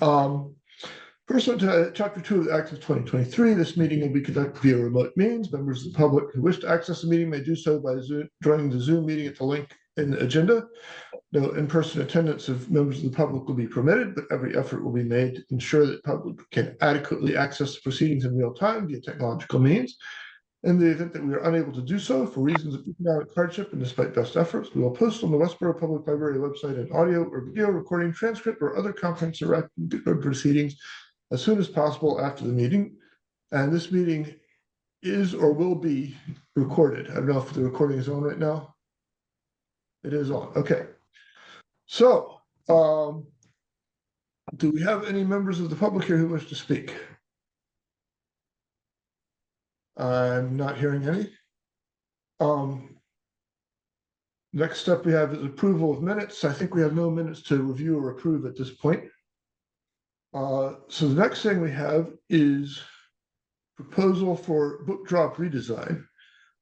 Um, Pursuant to Chapter 2 of the Act of 2023, this meeting will be conducted via remote means. Members of the public who wish to access the meeting may do so by joining the Zoom meeting at the link in the agenda. No in-person attendance of members of the public will be permitted, but every effort will be made to ensure that the public can adequately access the proceedings in real time via technological means. In the event that we are unable to do so for reasons of economic hardship and despite best efforts, we will post on the Westborough Public Library website an audio or video recording, transcript, or other conference or proceedings as soon as possible after the meeting. And this meeting is or will be recorded. I don't know if the recording is on right now. It is on. Okay. So, do we have any members of the public here who wish to speak? I'm not hearing any. Next step we have is approval of minutes. I think we have no minutes to review or approve at this point. So the next thing we have is proposal for book drop redesign.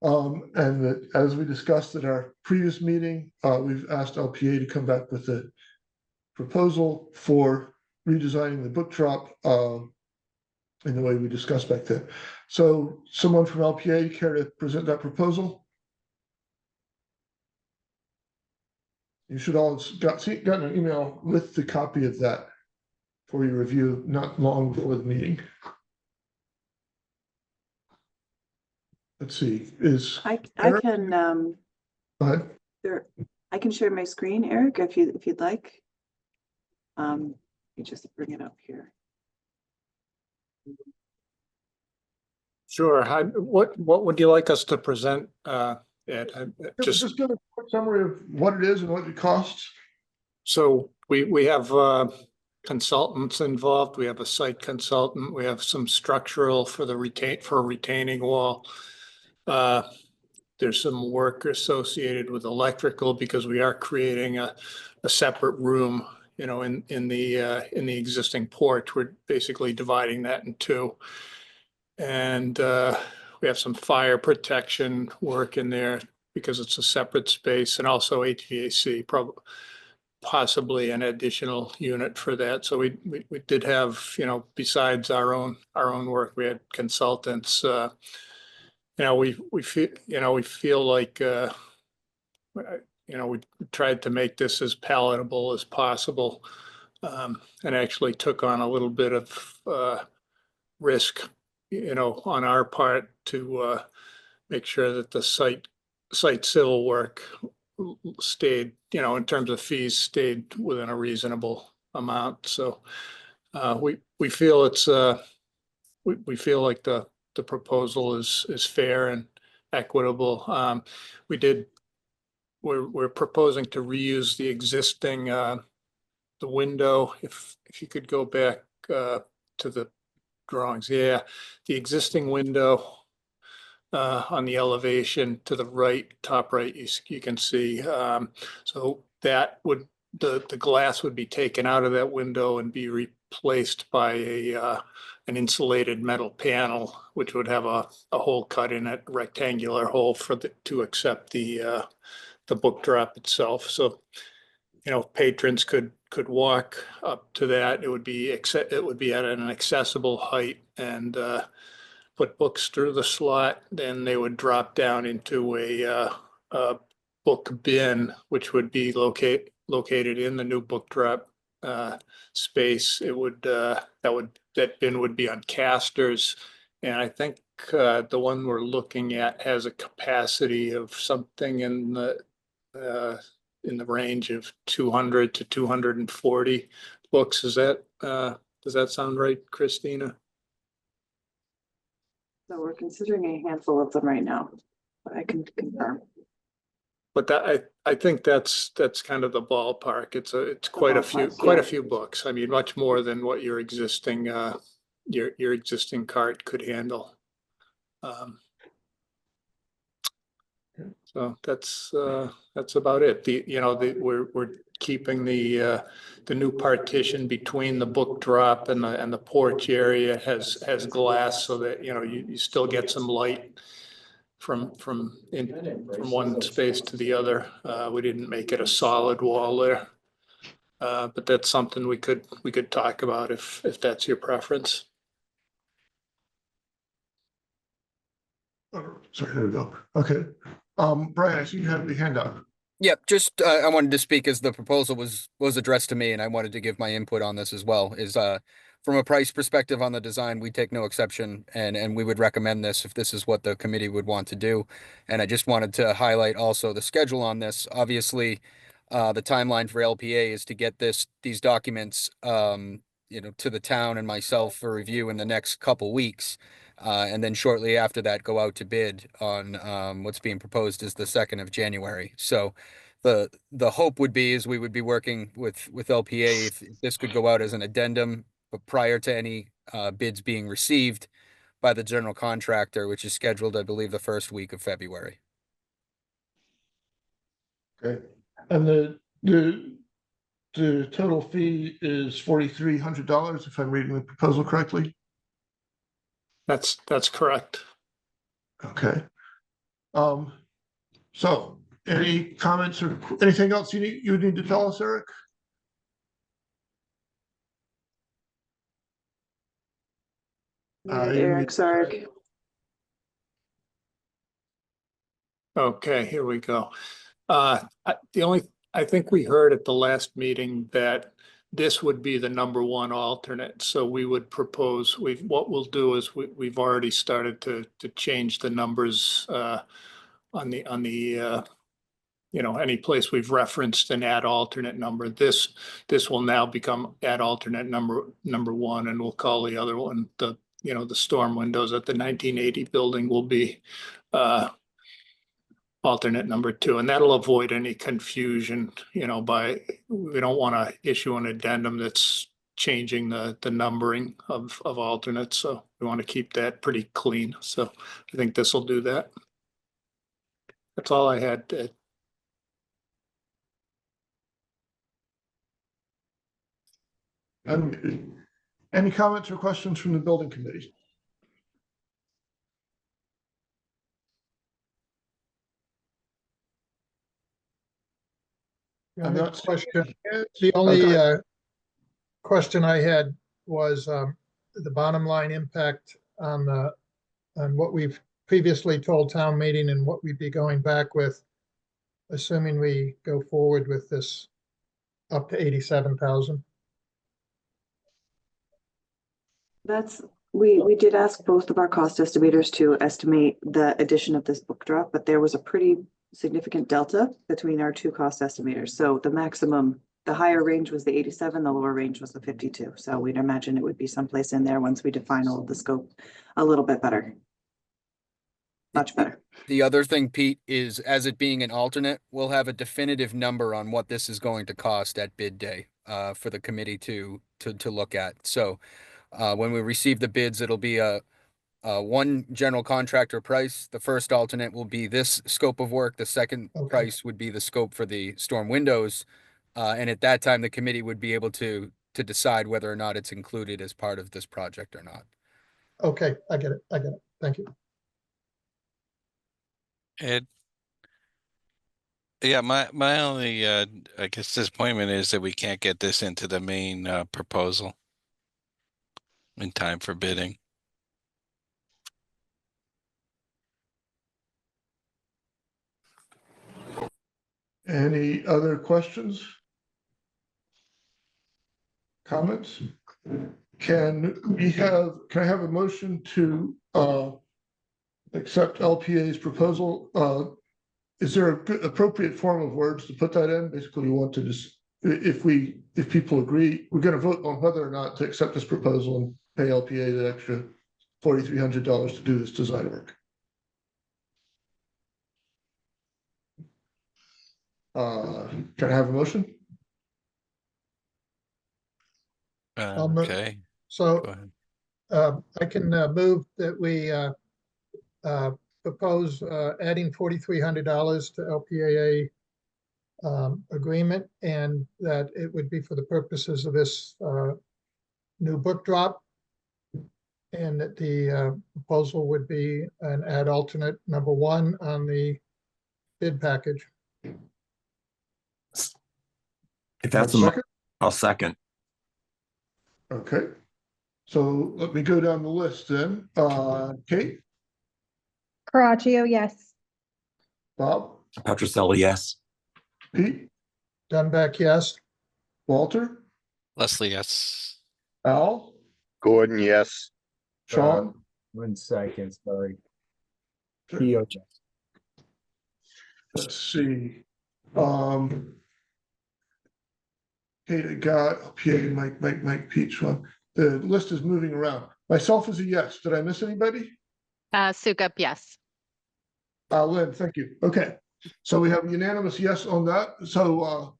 And that, as we discussed at our previous meeting, we've asked LPA to come back with a proposal for redesigning the book drop in the way we discussed back then. So someone from LPA care to present that proposal? You should all have gotten an email with the copy of that for your review not long before the meeting. Let's see, I can go ahead. I can share my screen, Eric, if you'd like. You just bring it up here. Sure. What would you like us to present, Ed? Just give a quick summary of what it is and what it costs. So we have consultants involved. We have a site consultant. We have some structural for the retaining wall. There's some work associated with electrical because we are creating a separate room, you know, in the existing porch. We're basically dividing that in two. And we have some fire protection work in there because it's a separate space, and also HVAC, possibly an additional unit for that. So we did have, you know, besides our own work, we had consultants. You know, we feel like you know, we tried to make this as palatable as possible, and actually took on a little bit of risk, you know, on our part to make sure that the site civil work stayed, you know, in terms of fees, stayed within a reasonable amount. So we feel it's we feel like the proposal is fair and equitable. We're proposing to reuse the existing the window. If you could go back to the drawings. Yeah, the existing window on the elevation to the right, top right, you can see. So that would, the glass would be taken out of that window and be replaced by an insulated metal panel, which would have a hole cut in it, a rectangular hole to accept the book drop itself. So, you know, patrons could walk up to that. It would be at an accessible height and put books through the slot. Then they would drop down into a book bin, which would be located in the new book drop space. It would that bin would be on casters, and I think the one we're looking at has a capacity of something in the range of 200 to 240 books. Is that does that sound right, Christina? So we're considering a handful of them right now, but I can confirm. But that I think that's kind of the ballpark. It's quite a few books. I mean, much more than what your existing your existing cart could handle. So that's about it. We're keeping the new partition between the book drop and the porch area has glass, so that, you know, you still get some light from one space to the other. We didn't make it a solid wall there. But that's something we could talk about if that's your preference. Sorry, there we go. Okay. Brian, I see you have the hand up. Yep, just I wanted to speak as the proposal was addressed to me, and I wanted to give my input on this as well. Is from a price perspective on the design, we take no exception, and we would recommend this if this is what the committee would want to do. And I just wanted to highlight also the schedule on this. Obviously, the timeline for LPA is to get these documents to the town and myself for review in the next couple weeks. And then shortly after that, go out to bid on what's being proposed is the 2nd of January. So the hope would be is we would be working with LPA if this could go out as an addendum, but prior to any bids being received by the general contractor, which is scheduled, I believe, the first week of February. Okay. And the total fee is $4,300, if I'm reading the proposal correctly. That's correct. Okay. So any comments or anything else you need to tell us, Eric? Eric, sorry. Okay, here we go. I think we heard at the last meeting that this would be the number 1 alternate. So we would propose, what we'll do is we've already started to change the numbers on the any place we've referenced an add alternate number. This will now become add alternate number 1, and we'll call the other one the storm windows at the 1980 building will be alternate number 2, and that'll avoid any confusion, we don't want to issue an addendum that's changing the numbering of alternates. So we want to keep that pretty clean. So I think this will do that. That's all I had. Any comments or questions from the building committee? The only question I had was the bottom line impact on what we've previously told town meeting and what we'd be going back with, assuming we go forward with this up to 87,000. We did ask both of our cost estimators to estimate the addition of this book drop, but there was a pretty significant delta between our 2 cost estimators. So the higher range was the 87, the lower range was the 52. So we'd imagine it would be someplace in there once we define all of the scope a little bit better. Much better. The other thing, Pete, is as it being an alternate, we'll have a definitive number on what this is going to cost at bid day for the committee to look at. So when we receive the bids, it'll be a one general contractor price. The first alternate will be this scope of work. The second price would be the scope for the storm windows. And at that time, the committee would be able to decide whether or not it's included as part of this project or not. Okay, I get it. Thank you. Ed? Yeah, my only I guess disappointment is that we can't get this into the main proposal in time for bidding. Any other questions? Comments? Can I have a motion to accept LPA's proposal? Is there an appropriate form of words to put that in? Basically, we want to just, if people agree, we're going to vote on whether or not to accept this proposal and pay LPA the extra $4,300 to do this design work. Can I have a motion? Okay. So Go ahead. I can move that we propose adding $4,300 to LPAA agreement, and that it would be for the purposes of this new book drop, and that the proposal would be an add alternate number 1 on the bid package. If that's Second? I'll second. Okay. So let me go down the list then. Kate, Caraccio, yes. Bob, Petroselli, yes. Pete, Dunback, yes. Walter, Leslie, yes. Al, Gordon, yes. Sean. 1 second, sorry. Sure. Keo, Let's see. Kate, I got Pete, Mike, Pete, Sean. The list is moving around. Myself is a yes. Did I miss anybody? Sukup, yes. Lynn, thank you. Okay. So we have a unanimous yes on that. So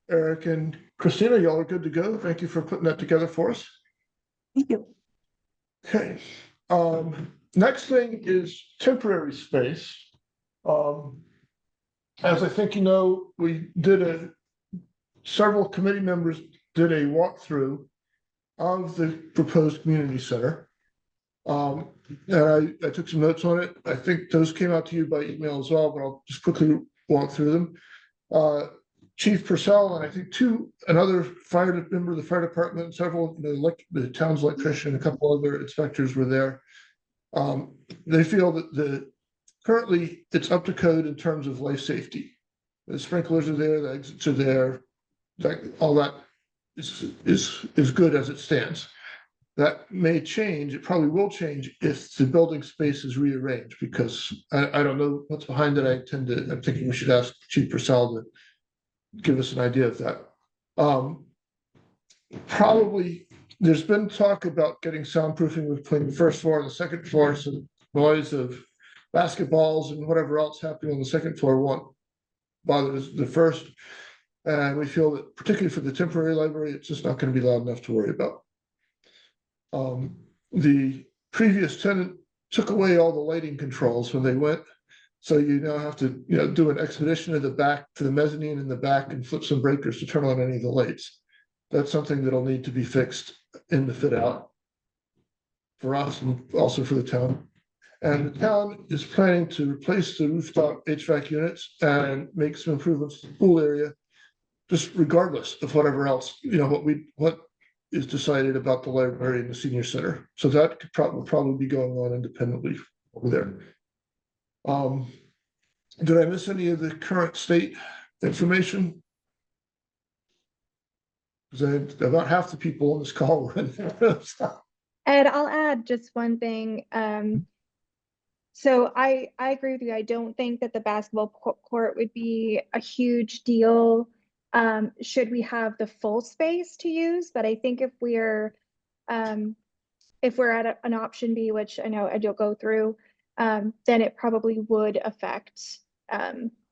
Eric and Christina, y'all are good to go. Thank you for putting that together for us. Thank you. Okay. Next thing is temporary space. As I think you know, we did several committee members did a walkthrough of the proposed community center. And I took some notes on it. I think those came out to you by email as well, but I'll just quickly walk through them. Chief Purcell and I think another member of the fire department, several the town's electrician, a couple other inspectors were there. They feel that currently it's up to code in terms of life safety. The sprinklers are there, the exits are there, all that is good as it stands. That may change. It probably will change if the building space is rearranged, because I don't know what's behind it. I'm thinking we should ask Chief Purcell to give us an idea of that. Probably there's been talk about getting soundproofing between the first floor and the second floor, so the noise of basketballs and whatever else happening on the second floor won't bother the first. And we feel that particularly for the temporary library, it's just not going to be loud enough to worry about. The previous tenant took away all the lighting controls when they went. So you now have to, do an expedition to the back, to the mezzanine in the back, and flip some breakers to turn on any of the lights. That's something that'll need to be fixed in the fit out for us and also for the town. And the town is planning to replace the rooftop HVAC units and make some improvements to the pool area, just regardless of whatever else, what is decided about the library and the senior center. So that could probably be going on independently over there. Did I miss any of the current state information? Because about half the people on this call were in there. Ed, I'll add just one thing. So I agree with you. I don't think that the basketball court would be a huge deal should we have the full space to use. But I think if we're at an option B, which I know Ed you'll go through, then it probably would affect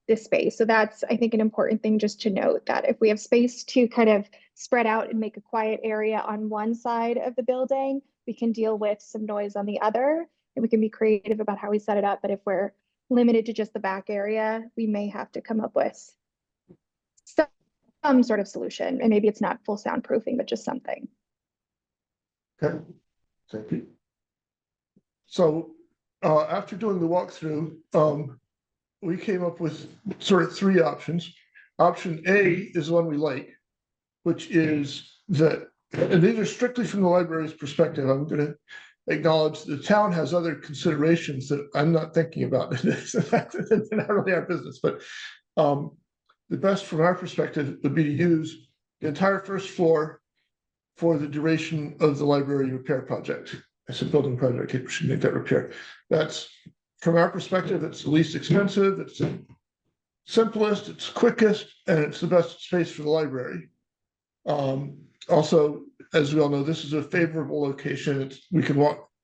this space. So that's, I think, an important thing just to note, that if we have space to kind of spread out and make a quiet area on one side of the building, we can deal with some noise on the other, and we can be creative about how we set it up. But if we're limited to just the back area, we may have to come up with some sort of solution. And maybe it's not full soundproofing, but just something. Okay, thank you. So after doing the walkthrough, we came up with sort of three options. Option A is the one we like, which is that, and these are strictly from the library's perspective. I'm going to acknowledge the town has other considerations that I'm not thinking about. It's not really our business, but the best from our perspective would be to use the entire first floor for the duration of the library repair project. I said building project, we should make that repair. That's, from our perspective, it's the least expensive, it's the simplest, it's quickest, and it's the best space for the library. Also, as we all know, this is a favorable location.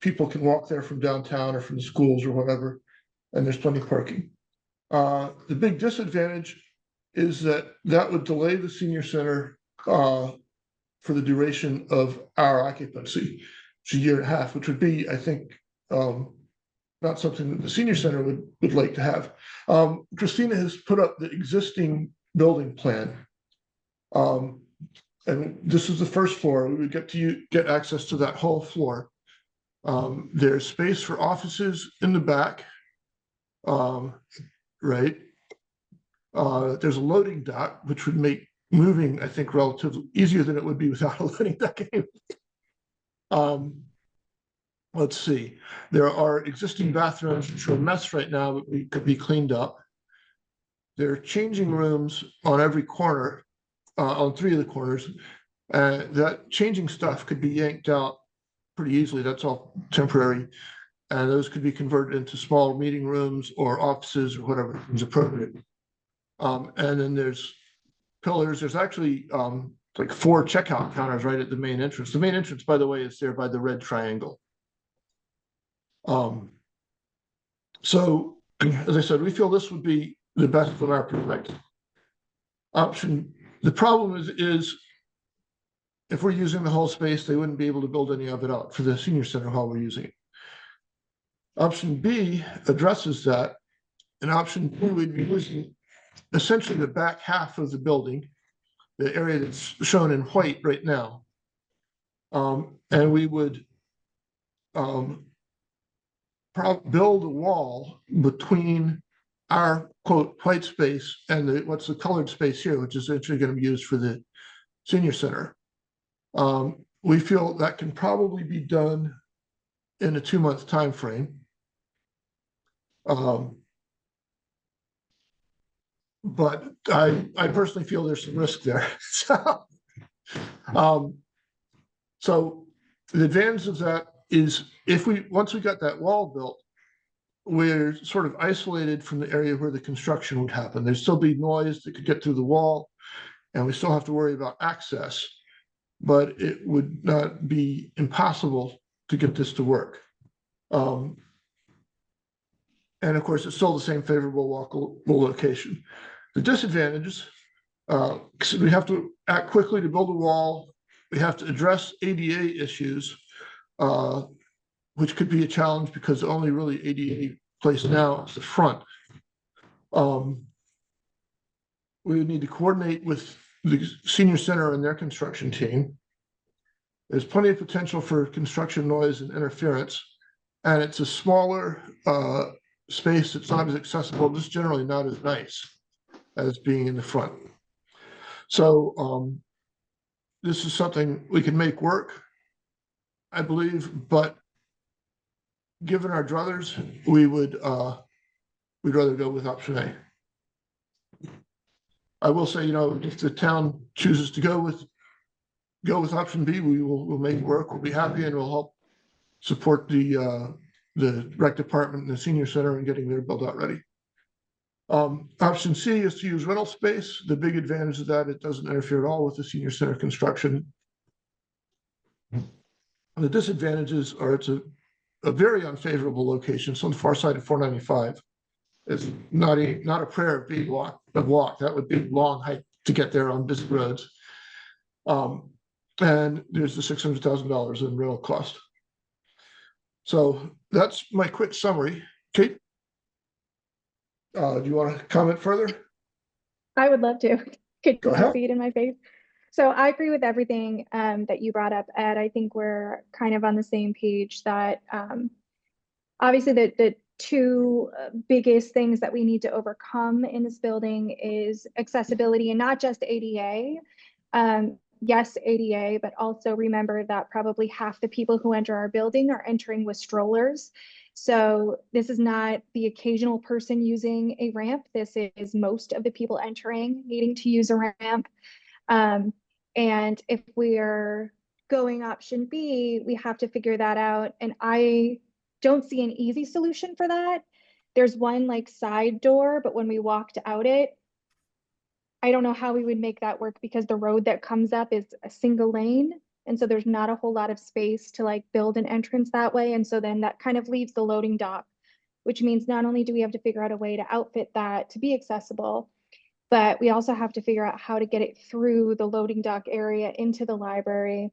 People can walk there from downtown or from the schools or whatever, and there's plenty of parking. The big disadvantage is that would delay the senior center for the duration of our occupancy. It's a year and a half, which would be, I think, not something that the senior center would like to have. Christina has put up the existing building plan. And this is the first floor. We would get access to that whole floor. There's space for offices in the back, right? There's a loading dock, which would make moving, I think, relatively easier than it would be without a loading dock. Let's see. There are existing bathrooms which are a mess right now, but we could be cleaned up. There are changing rooms on every corner, on 3 of the corners. That changing stuff could be yanked out pretty easily. That's all temporary. And those could be converted into small meeting rooms or offices or whatever is appropriate. And then there's pillars. There's actually like 4 checkout counters right at the main entrance. The main entrance, by the way, is there by the red triangle. So, as I said, we feel this would be the best from our perspective. The problem is if we're using the whole space, they wouldn't be able to build any of it out for the senior center hall we're using it. Option B addresses that. And option 2, we'd be using essentially the back half of the building, the area that's shown in white right now. And we would build a wall between our quote white space and what's the colored space here, which is actually going to be used for the senior center. We feel that can probably be done in a 2-month time frame. But I personally feel there's some risk there. So the advantage of that is once we got that wall built, we're sort of isolated from the area where the construction would happen. There'd still be noise that could get through the wall, and we still have to worry about access, but it would not be impossible to get this to work. And of course, it's still the same favorable walkable location. The disadvantages, we have to act quickly to build a wall. We have to address ADA issues, which could be a challenge because the only really ADA place now is the front. We would need to coordinate with the senior center and their construction team. There's plenty of potential for construction noise and interference, and it's a smaller space that's not as accessible, just generally not as nice as being in the front. So this is something we can make work, I believe, but given our druthers, we'd rather go with option A. I will say, if the town chooses to go with option B, we'll make it work. We'll be happy and we'll help support the rec department and the senior center in getting their build out ready. Option C is to use rental space. The big advantage of that, it doesn't interfere at all with the senior center construction. And the disadvantages are it's a very unfavorable location. It's on the far side of 495. It's not a prayer of being walk. That would be a long hike to get there on busy roads. And there's the $600,000 in rental cost. So that's my quick summary. Kate, do you want to comment further? I would love to. Could Go you ahead. see it in my face? So I agree with everything that you brought up, Ed. I think we're kind of on the same page that obviously the 2 biggest things that we need to overcome in this building is accessibility, and not just ADA. Yes, ADA, but also remember that probably half the people who enter our building are entering with strollers. So this is not the occasional person using a ramp. This is most of the people entering needing to use a ramp. And if we're going option B, we have to figure that out. And I don't see an easy solution for that. There's one like side door, but when we walked out it, I don't know how we would make that work because the road that comes up is a single lane. And so there's not a whole lot of space to like build an entrance that way. And so then that kind of leaves the loading dock, which means not only do we have to figure out a way to outfit that to be accessible, but we also have to figure out how to get it through the loading dock area into the library.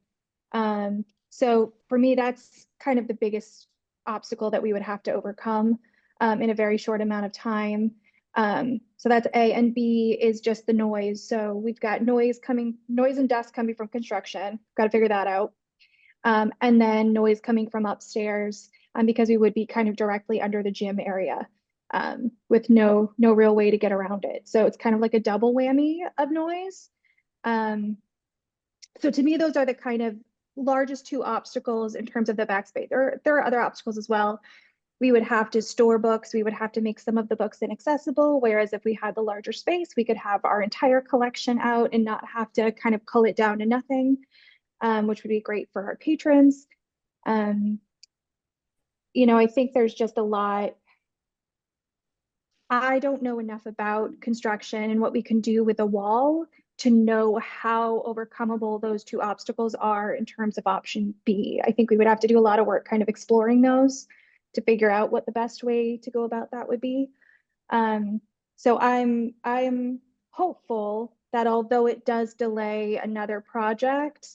So for me, that's kind of the biggest obstacle that we would have to overcome in a very short amount of time. So that's A, and B is just the noise. So we've got noise and dust coming from construction. Got to figure that out. And then noise coming from upstairs because we would be kind of directly under the gym area with no real way to get around it. So it's kind of like a double whammy of noise. So to me, those are the kind of largest two obstacles in terms of the backspace. There are other obstacles as well. We would have to store books. We would have to make some of the books inaccessible. Whereas if we had the larger space, we could have our entire collection out and not have to kind of cull it down to nothing, which would be great for our patrons. You know, I think there's just a lot. I don't know enough about construction and what we can do with a wall to know how overcomable those two obstacles are in terms of option B. I think we would have to do a lot of work kind of exploring those to figure out what the best way to go about that would be. So I'm hopeful that although it does delay another project,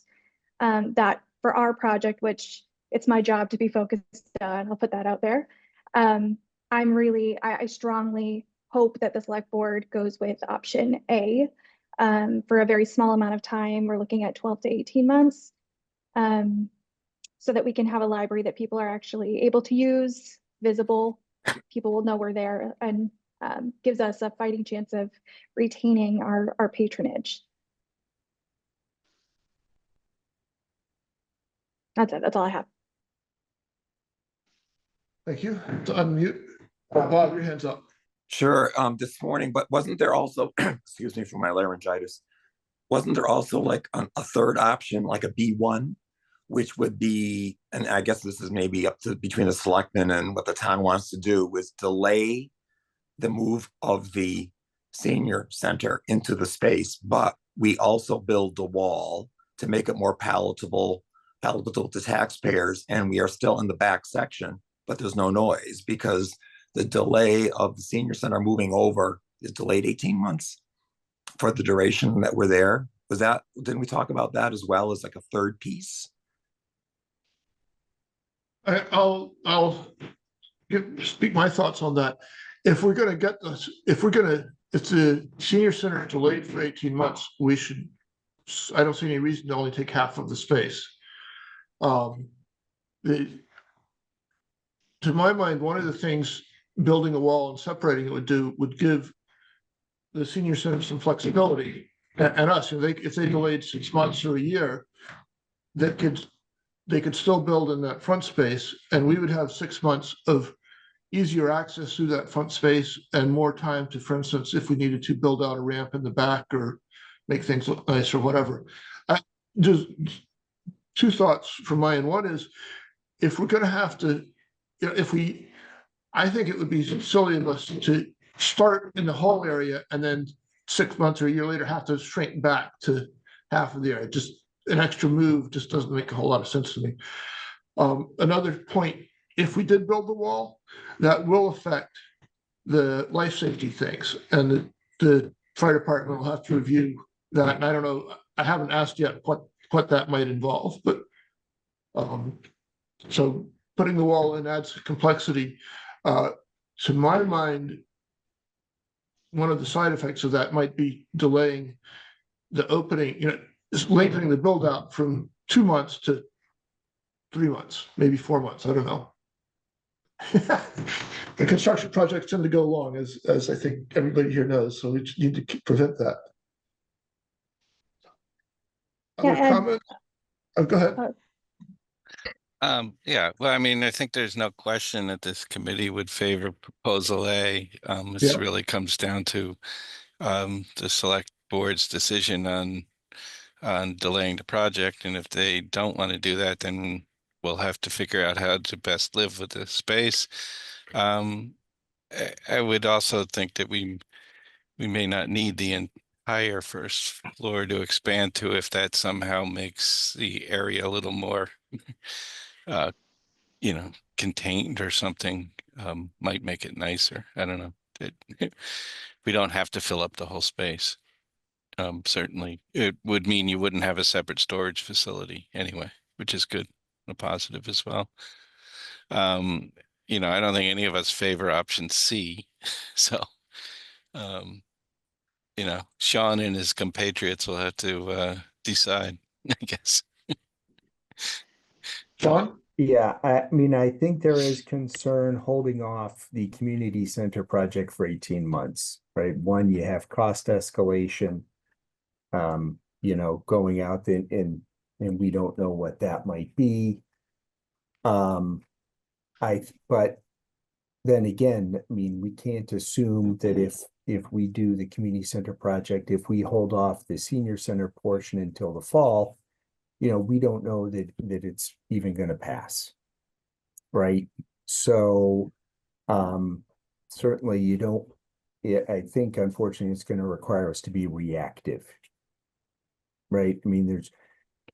that for our project, which it's my job to be focused on, I'll put that out there. I strongly hope that the select board goes with option A for a very small amount of time. We're looking at 12 to 18 months. So that we can have a library that people are actually able to use, visible, people will know we're there, and gives us a fighting chance of retaining our patronage. That's it. That's all I have. Thank you. To unmute, Bob, your hand's up. Sure, this morning, but wasn't there also, excuse me for my laryngitis, wasn't there also like a third option, like a B1, which would be, and I guess this is maybe up to between the selectmen and what the town wants to do, was delay the move of the senior center into the space, but we also build the wall to make it more palatable to taxpayers, and we are still in the back section, but there's no noise because the delay of the senior center moving over is delayed 18 months for the duration that we're there. Didn't we talk about that as well as like a third piece? I'll speak my thoughts on that. If we're gonna get this, if the senior center delayed for 18 months, I don't see any reason to only take half of the space. To my mind, one of the things building a wall and separating it would give the senior center some flexibility, and us, if they delayed 6 months or a year, they could still build in that front space, and we would have 6 months of easier access through that front space and more time to, for instance, if we needed to build out a ramp in the back or make things look nice or whatever. Just two thoughts from my end. One is, if we're going to have to, I think it would be silly of us to start in the whole area and then 6 months or a year later have to shrink back to half of the area. Just an extra move just doesn't make a whole lot of sense to me. Another point, if we did build the wall, that will affect the life safety things, and the fire department will have to review that. And I don't know, I haven't asked yet what that might involve, but so putting the wall in adds complexity. To my mind, one of the side effects of that might be delaying the opening, just lengthening the build out from 2 months to 3 months, maybe 4 months. I don't know. The construction projects tend to go long, as I think everybody here knows, so we need to prevent that. Other comments? Oh, go ahead. Yeah, well, I mean, I think there's no question that this committee would favor proposal A. This really comes down to the select board's decision on delaying the project, and if they don't want to do that, then we'll have to figure out how to best live with the space. I would also think that we may not need the entire first floor to expand to if that somehow makes the area a little more contained or something. Might make it nicer. I don't know. We don't have to fill up the whole space. Certainly it would mean you wouldn't have a separate storage facility anyway, which is good, a positive as well. I don't think any of us favor option C. So, Sean and his compatriots will have to decide, I guess. Sean? Yeah, I mean, I think there is concern holding off the community center project for 18 months, right? One, you have cost escalation. going out and we don't know what that might be. But then again, I mean, we can't assume that if we do the community center project, if we hold off the senior center portion until the fall, we don't know that it's even going to pass. Right. So, certainly you don't, I think unfortunately it's going to require us to be reactive. Right. I mean,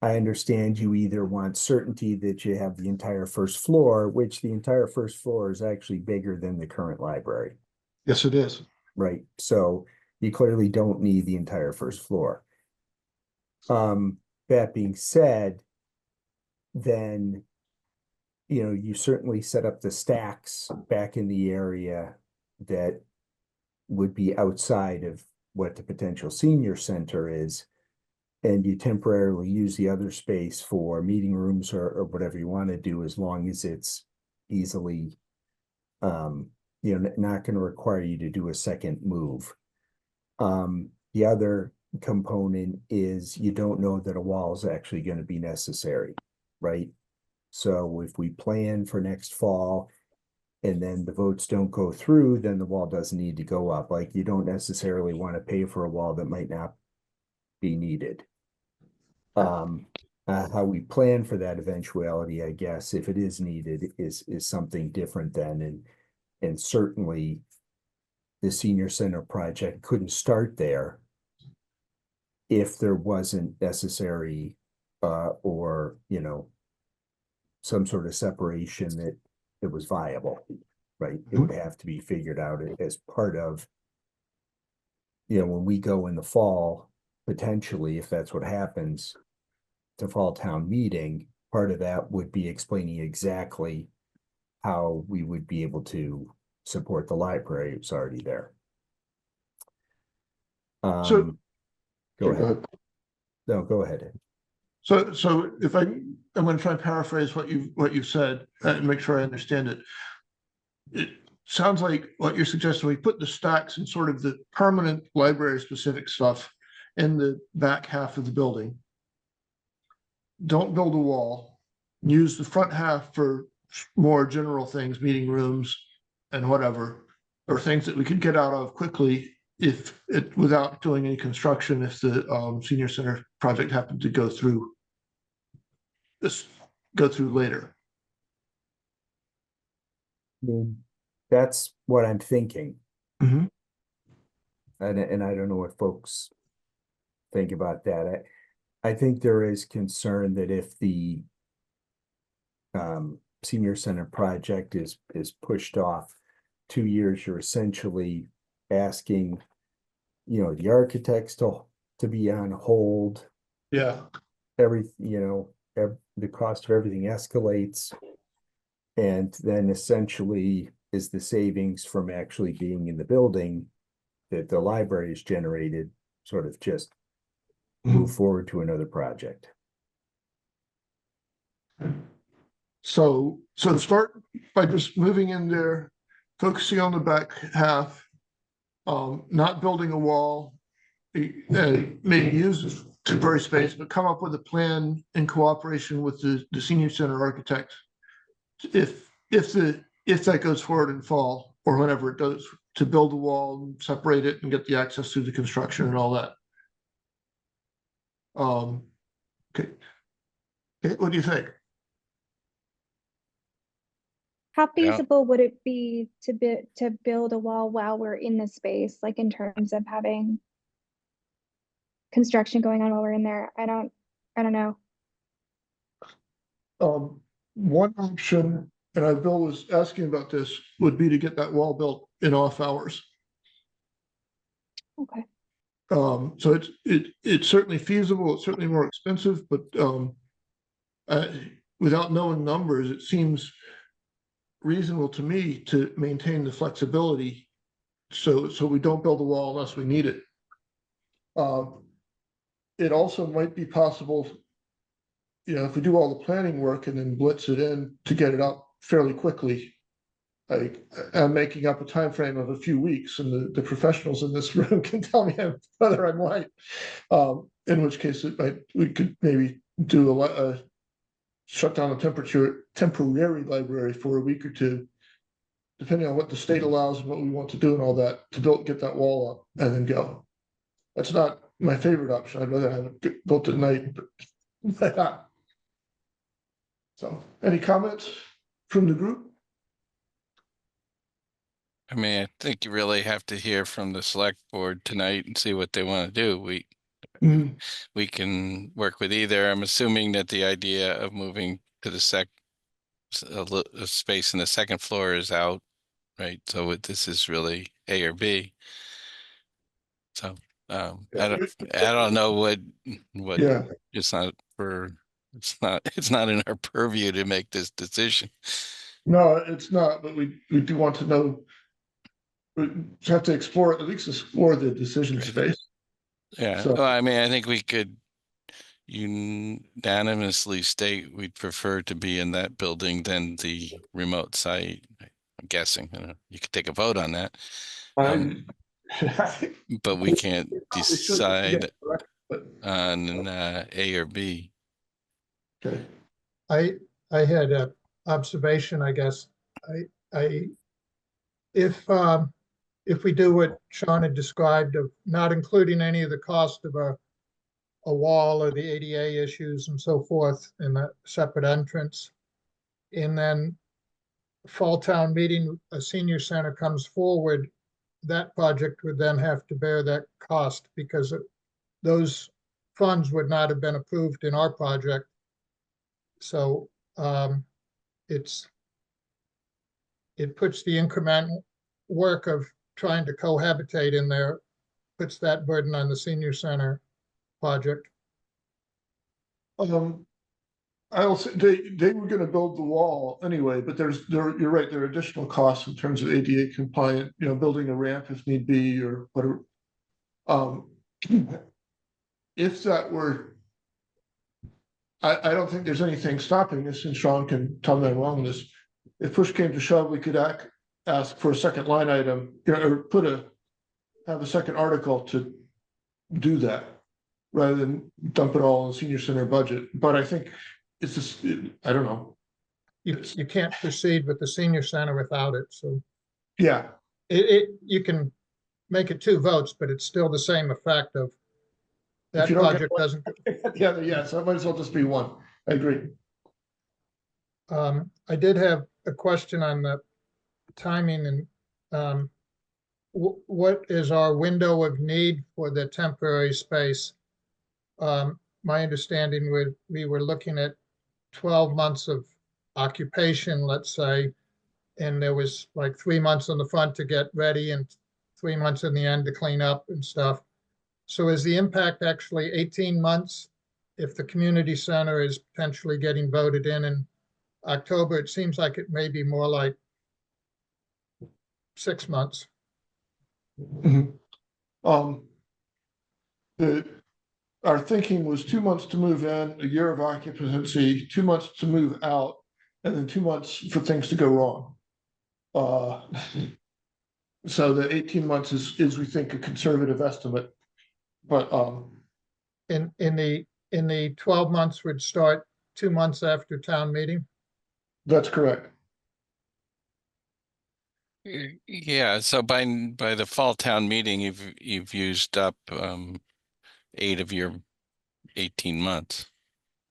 I understand you either want certainty that you have the entire first floor, which the entire first floor is actually bigger than the current library. Yes, it is. Right. So you clearly don't need the entire first floor. That being said, then, you certainly set up the stacks back in the area that would be outside of what the potential senior center is. And you temporarily use the other space for meeting rooms or whatever you want to do, as long as it's easily, not going to require you to do a second move. The other component is you don't know that a wall is actually going to be necessary, right? So if we plan for next fall and then the votes don't go through, then the wall doesn't need to go up. Like, you don't necessarily want to pay for a wall that might not be needed. How we plan for that eventuality, I guess, if it is needed, is something different then, and certainly the senior center project couldn't start there if there wasn't necessary or some sort of separation that it was viable, right? It would have to be figured out as part of, when we go in the fall, potentially, if that's what happens, to fall town meeting, part of that would be explaining exactly how we would be able to support the library. It's already there. So Go ahead. No, go ahead. So if I'm going to try and paraphrase what you've said and make sure I understand it. It sounds like what you're suggesting, we put the stacks and sort of the permanent library specific stuff in the back half of the building. Don't build a wall. Use the front half for more general things, meeting rooms and whatever, or things that we could get out of quickly without doing any construction if the senior center project happened to go through later. That's what I'm thinking. Mm-hmm. And I don't know what folks think about that. I think there is concern that if the senior center project is pushed off 2 years, you're essentially asking, the architects to be on hold. Yeah. The cost of everything escalates. And then essentially is the savings from actually being in the building that the library has generated sort of just move forward to another project. So start by just moving in there, focusing on the back half, not building a wall, maybe use temporary space, but come up with a plan in cooperation with the senior center architect. If that goes forward in fall or whenever it does, to build a wall and separate it and get the access through the construction and all that. Okay. What do you think? How feasible would it be to build a wall while we're in the space, like in terms of having construction going on while we're in there? I don't know. One option, and Bill was asking about this, would be to get that wall built in off hours. Okay. So it's certainly feasible. It's certainly more expensive, but without knowing numbers, it seems reasonable to me to maintain the flexibility, so we don't build a wall unless we need it. It also might be possible, if we do all the planning work and then blitz it in to get it up fairly quickly, I'm making up a time frame of a few weeks, and the professionals in this room can tell me whether I'm right. In which case, we could maybe do a shut down the temporary library for a week or two, depending on what the state allows and what we want to do and all that, to get that wall up and then go. That's not my favorite option. I'd rather have it built at night. But so, any comments from the group? I mean, I think you really have to hear from the select board tonight and see what they want to do. We can work with either. I'm assuming that the idea of moving to the a space in the second floor is out, right? So this is really A or B. So I don't know what Yeah. it's not in our purview to make this decision. No, it's not, but we do want to know. We have to at least explore the decision space. Yeah, So- well, I mean, I think we could unanimously state we'd prefer to be in that building than the remote site. I'm guessing, you could take a vote on that. But we can't decide on A or B. Okay. I had a observation, I guess. If we do what Sean had described of not including any of the cost of a wall or the ADA issues and so forth in a separate entrance, and then fall town meeting, a senior center comes forward, that project would then have to bear that cost because those funds would not have been approved in our project. So it puts the incremental work of trying to cohabitate in there, puts that burden on the senior center project. I'll say they were going to build the wall anyway, but you're right, there are additional costs in terms of ADA compliant, building a ramp if need be or whatever. If that were, I don't think there's anything stopping this, and Sean can tell me I'm wrong on this. If push came to shove, we could ask for a second line item, or have a second article to do that, rather than dump it all in the senior center budget. But I think it's just, I don't know. You can't proceed with the senior center without it, so Yeah, you can make it 2 votes, but it's still the same effect of that you don't get project one- doesn't. yeah, so it might as well just be one. I agree. I did have a question on the timing and what is our window of need for the temporary space? My understanding we were looking at 12 months of occupation, let's say, and there was like 3 months on the front to get ready and 3 months in the end to clean up and stuff. So is the impact actually 18 months? If the community center is potentially getting voted in October, it seems like it may be more like 6 months. Mhm. Our thinking was 2 months to move in, a year of occupancy, 2 months to move out, and then 2 months for things to go wrong. So the 18 months is we think a conservative estimate, but In the 12 months would start 2 months after town meeting. that's correct. Yeah, so by the fall town meeting, you've used up 8 of your 18 months,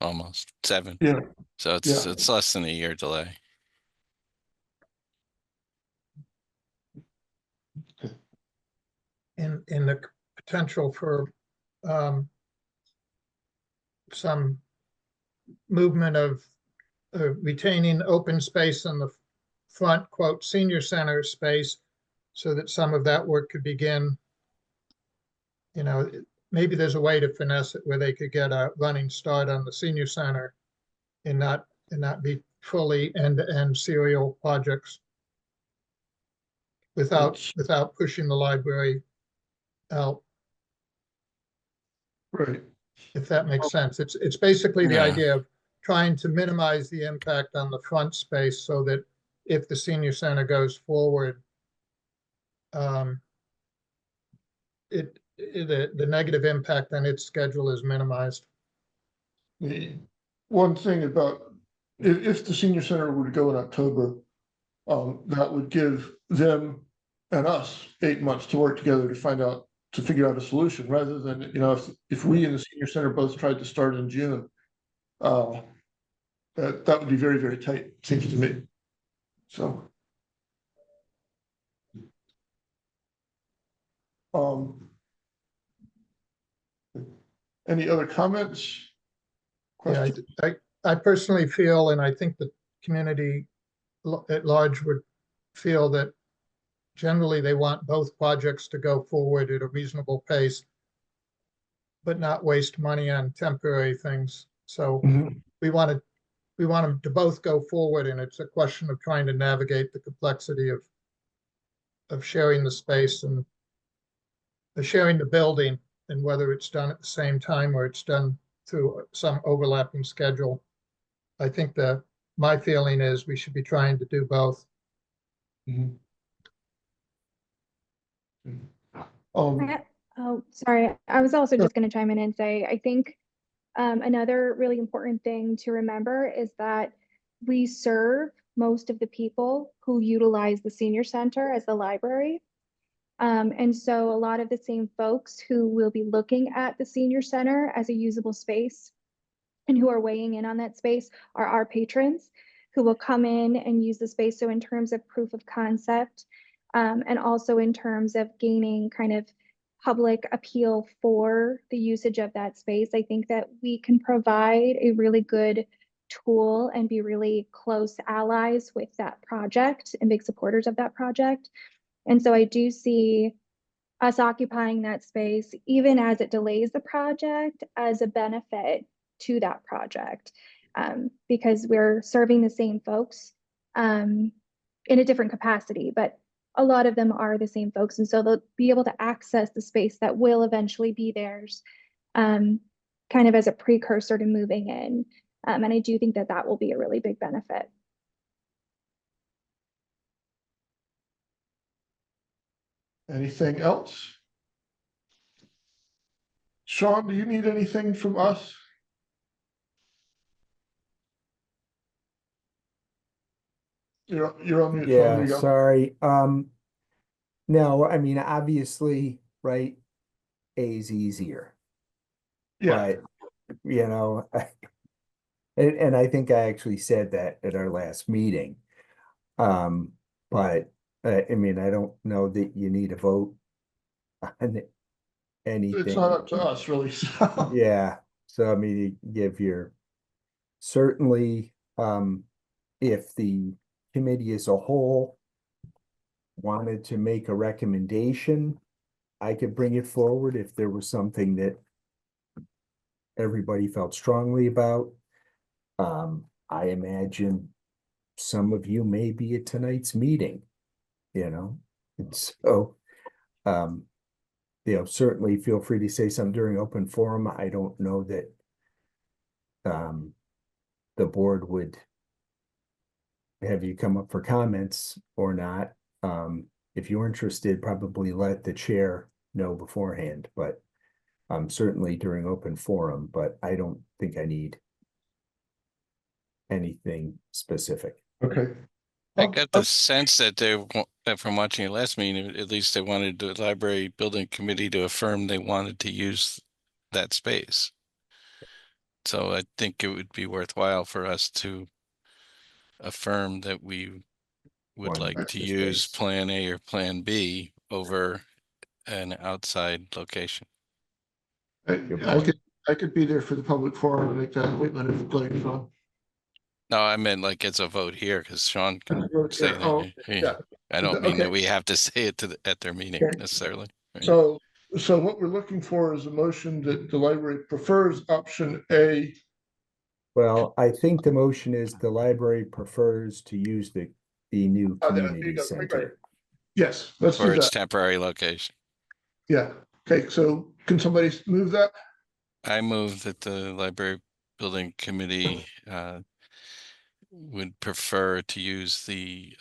almost 7. Yeah. So it's less than a year delay. In the potential for some movement of retaining open space in the front, quote, senior center space, so that some of that work could begin. Maybe there's a way to finesse it where they could get a running start on the senior center and not be fully end-to-end serial projects without pushing the library out, Right. if that makes sense. It's basically the Yeah. idea of trying to minimize the impact on the front space so that if the senior center goes forward, the negative impact on its schedule is minimized. The one thing about, if the senior center were to go in October, that would give them and us 8 months to work together to figure out a solution, rather than, if we in the senior center both tried to start in June, that would be very, very tight, seems to me. So. Any other comments? Yeah, Questions? I personally feel, and I think the community at large would feel, that generally they want both projects to go forward at a reasonable pace, but not waste money on temporary things. So Mhm. we want them to both go forward, and it's a question of trying to navigate the complexity of sharing the space and sharing the building, and whether it's done at the same time or it's done through some overlapping schedule. I think my feeling is we should be trying to do both. Mhm. Um, Oh, sorry. I was also Sure. just going to chime in and say, I think another really important thing to remember is that we serve most of the people who utilize the senior center as the library. And so a lot of the same folks who will be looking at the senior center as a usable space and who are weighing in on that space are our patrons who will come in and use the space. So in terms of proof of concept, and also in terms of gaining kind of public appeal for the usage of that space, I think that we can provide a really good tool and be really close allies with that project and big supporters of that project. And so I do see us occupying that space, even as it delays the project, as a benefit to that project, because we're serving the same folks in a different capacity, but a lot of them are the same folks. And so they'll be able to access the space that will eventually be theirs, kind of as a precursor to moving in. And I do think that that will be a really big benefit. anything else? Sean, do you need anything from us? You're on mute. Sean. There Yeah, you go. sorry. No, I mean, obviously, right, A is easier, Yeah, but, you know, and I think I actually said that at our last meeting. But, I mean, I don't know that you need a vote on anything. it's not up to us, really. So. Yeah, so I mean, you give certainly, if the committee as a whole wanted to make a recommendation, I could bring it forward if there was something that everybody felt strongly about. I imagine some of you may be at tonight's meeting, and so, certainly feel free to say something during open forum. I don't know that the board would have you come up for comments or not. If you're interested, probably let the chair know beforehand, but certainly during open forum, but I don't think I need anything specific. Okay. I got the sense that that from watching your last meeting, at least they wanted the library building committee to affirm they wanted to use that space. So I think it would be worthwhile for us to affirm that we would One like to extra use space. Plan A or Plan B over an outside location. I could be there for the public forum and make that statement if you'd like, Sean. No, I meant like it's a vote here because Sean can say that. Oh, yeah. I don't mean Okay. that we have to say it at their meeting Okay. necessarily. Right? So what we're looking for is a motion that the library prefers option A. Well, I think the motion is the library prefers to use the new There you community go. center. Yes, let's For do its that. temporary location. Yeah. Okay, so can somebody move that? I move that the library building committee would prefer to use the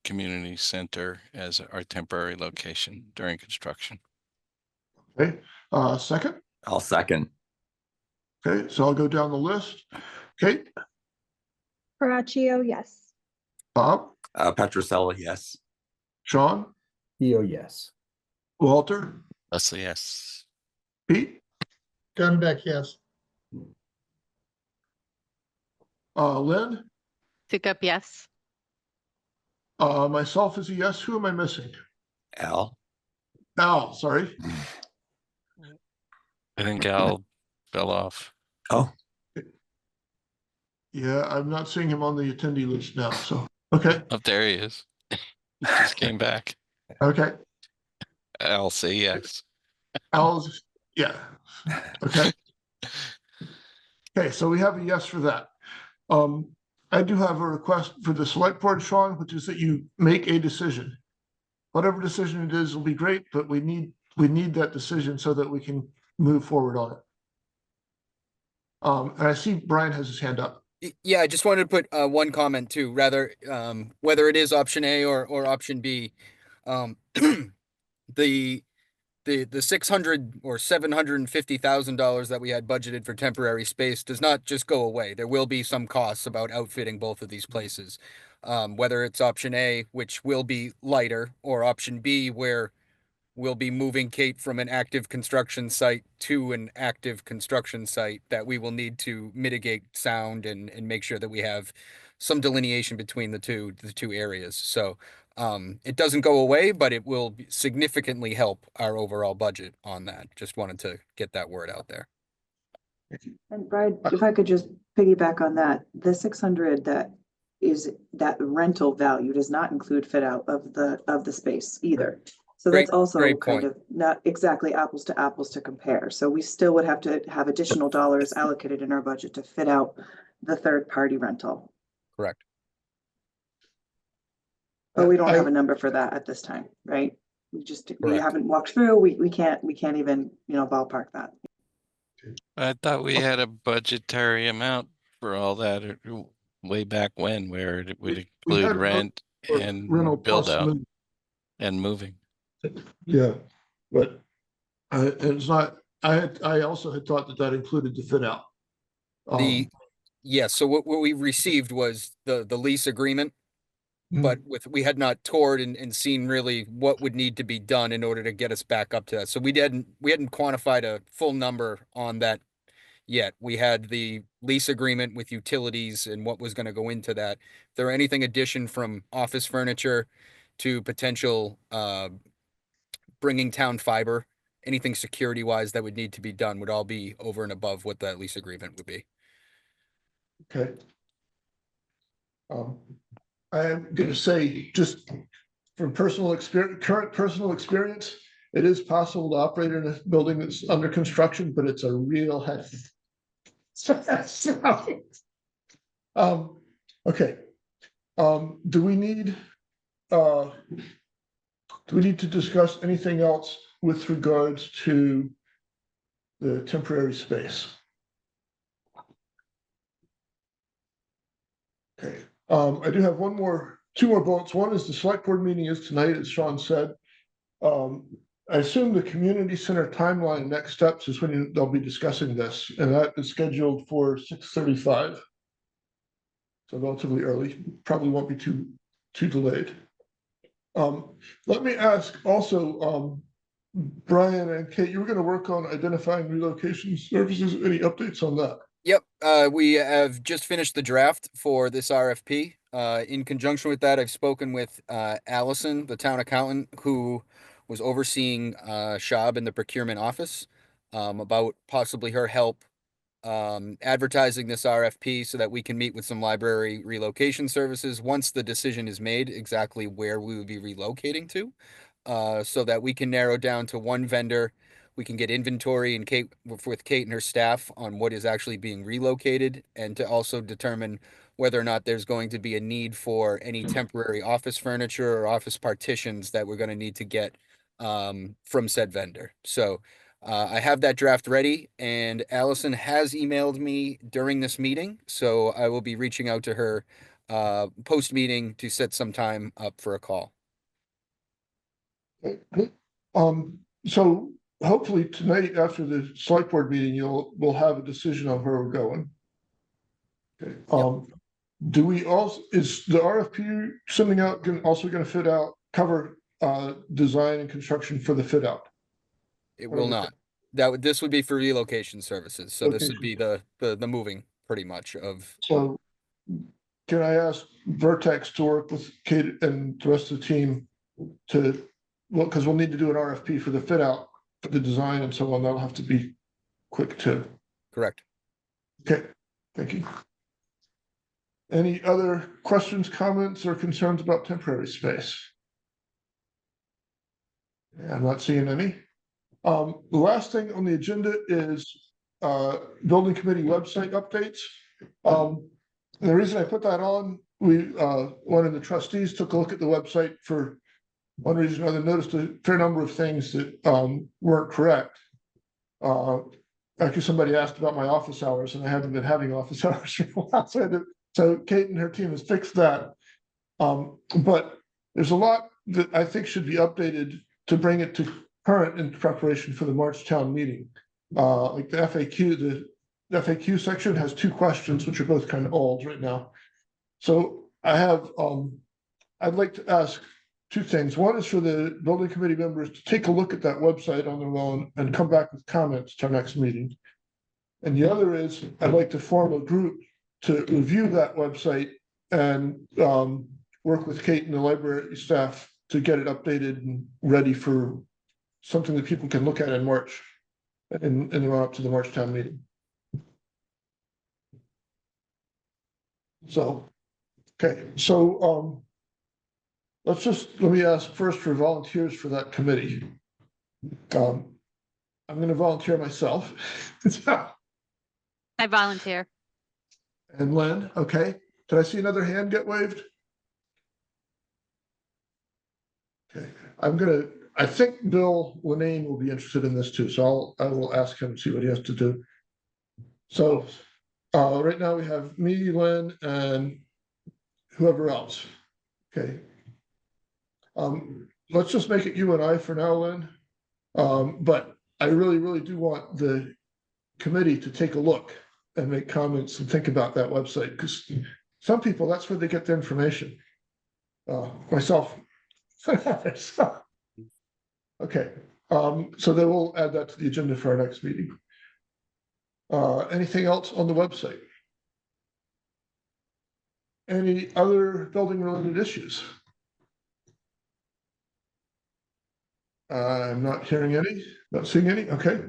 community center as our temporary location during construction. Okay, second? I'll second. Okay, so I'll go down the list. Kate, Parachio, yes. Bob, Petroselli, yes. Sean, Theo, yes. Walter, Leslie, yes. Pete, Gunbeck, yes. Lynn, Sukup, yes. myself is a yes. Who am I missing? Al. Al, sorry. I think Al fell off. Oh, Yeah, I'm not seeing him on the attendee list now, so, okay, Oh, there he is. He just came back. okay. I'll say yes. Al's, yeah, okay. Okay, so we have a yes for that. I do have a request for the select board, Sean, which is that you make a decision. Whatever decision it is will be great, but we need that decision so that we can move forward on it. And I see Brian has his hand up. Yeah, I just wanted to put one comment too, rather, whether it is option A or option B. The 600 or $750,000 that we had budgeted for temporary space does not just go away. There will be some costs about outfitting both of these places. Whether it's option A, which will be lighter, or option B, where we'll be moving Kate from an active construction site to an active construction site, that we will need to mitigate sound and make sure that we have some delineation between the two areas. So it doesn't go away, but it will significantly help our overall budget on that. Just wanted to get that word out there. And Brad, if I could just piggyback on that, the 600 that rental value does not include fit out of the space either. So that's also great kind point. of not exactly apples to compare. So we still would have to have additional dollars allocated in our budget to fit out the third party rental. Correct. But we don't have a number for that at this time, right? We Correct. haven't walked through, we can't even, ballpark that. I thought we had a budgetary amount for all that way back when, where it would We include had rent rental and build plus out move. and moving. Yeah, but it's not, I also had thought that included the fit out. So what we received was the lease agreement, but we had not toured and seen really what would need to be done in order to get us back up to that. So we hadn't quantified a full number on that yet. We had the lease agreement with utilities and what was going to go into that. If there were anything addition from office furniture to potential bringing town fiber, anything security wise that would need to be done would all be over and above what that lease agreement would be. Okay. I'm gonna say, just from current personal experience, it is possible to operate in a building that's under construction, but it's a real head. Okay. Do we need to discuss anything else with regards to the temporary space? Okay, I do have two more bullets. One is the select board meeting is tonight, as Sean said. I assume the community center timeline next steps is when they'll be discussing this, and that is scheduled for 6:35. So relatively early, probably won't be too delayed. Let me ask also, Brian and Kate, you were going to work on identifying relocation services. Any updates on that? Yep, we have just finished the draft for this RFP. In conjunction with that, I've spoken with Allison, the town accountant, who was overseeing Schaub in the procurement office, about possibly her help advertising this RFP so that we can meet with some library relocation services once the decision is made exactly where we would be relocating to, so that we can narrow down to one vendor. We can get inventory and with Kate and her staff on what is actually being relocated, and to also determine whether or not there's going to be a need for any temporary office furniture or office partitions that we're going to need to get from said vendor. So I have that draft ready, and Allison has emailed me during this meeting, so I will be reaching out to her post-meeting to set some time up for a call. So hopefully tonight after the select board meeting, we'll have a decision on where we're going. Okay, do we also, is the RFP sending out also gonna cover design and construction for the fit out? It will not. This would be for relocation services, so this would be the moving pretty much of. So can I ask Vertex to work with Kate and the rest of the team to, well, because we'll need to do an RFP for the fit out, for the design and so on. That'll have to be quick too. Correct. Okay, thank you. Any other questions, comments, or concerns about temporary space? I'm not seeing any. The last thing on the agenda is building committee website updates. The reason I put that on, one of the trustees took a look at the website for one reason or another, noticed a fair number of things that weren't correct. Actually, somebody asked about my office hours, and I haven't been having office hours for a while. So Kate and her team has fixed that. But there's a lot that I think should be updated to bring it to current in preparation for the March town meeting. Like the FAQ, the FAQ section has 2 questions, which are both kind of old right now. So I have, I'd like to ask 2 things. One is for the building committee members to take a look at that website on their own and come back with comments to our next meeting. And the other is I'd like to form a group to review that website and work with Kate and the library staff to get it updated and ready for something that people can look at in March, in the run up to the March town meeting. So, okay, so let me ask first for volunteers for that committee. I'm going to volunteer myself. I volunteer. And Len, okay. Did I see another hand get waved? Okay, I think Bill Linane will be interested in this too, so I will ask him, see what he has to do. So right now we have me, Len, and whoever else. Okay. Let's just make it you and I for now, Len. But I really, really do want the committee to take a look and make comments and think about that website, because some people, that's where they get their information. Myself. Okay, so then we'll add that to the agenda for our next meeting. Anything else on the website? Any other building related issues? I'm not hearing any, not seeing any, okay.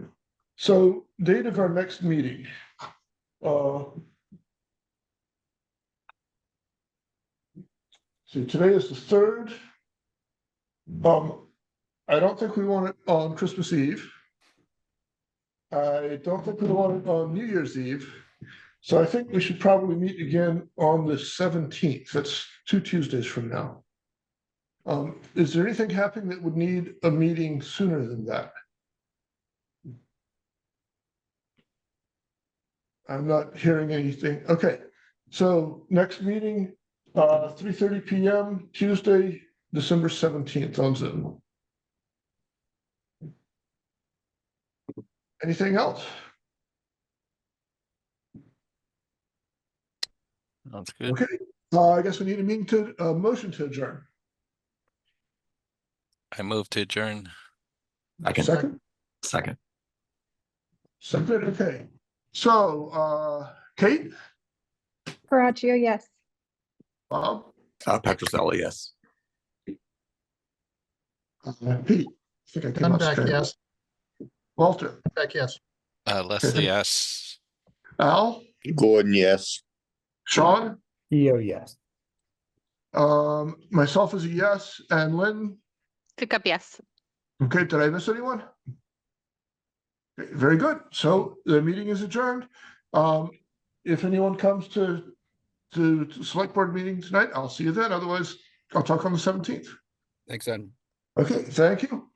So date of our next meeting. See, today is the 3rd. I don't think we want it on Christmas Eve. I don't think we want it on New Year's Eve. So I think we should probably meet again on the 17th. That's 2 Tuesdays from now. Is there anything happening that would need a meeting sooner than that? I'm not hearing anything. Okay, so next meeting, 3:30 p.m. Tuesday, December 17th on Zoom. Anything else? Sounds good. Okay, I guess we need a motion to adjourn. I move to adjourn. Second? Second. Second, okay. So, Kate? Caraccio, yes. Bob? Petroselli, yes. Pete? I think I came I'm out back, straight. yes. Walter? Back, yes. Leslie, yes. Al? Gordon, yes. Sean? EO, yes. Myself is a yes, and Lynn? Sukup, yes. Okay, did I miss anyone? Okay, very good. So the meeting is adjourned. If anyone comes to select board meeting tonight, I'll see you then. Otherwise, I'll talk on the 17th. Thanks, Ed. Okay, thank you.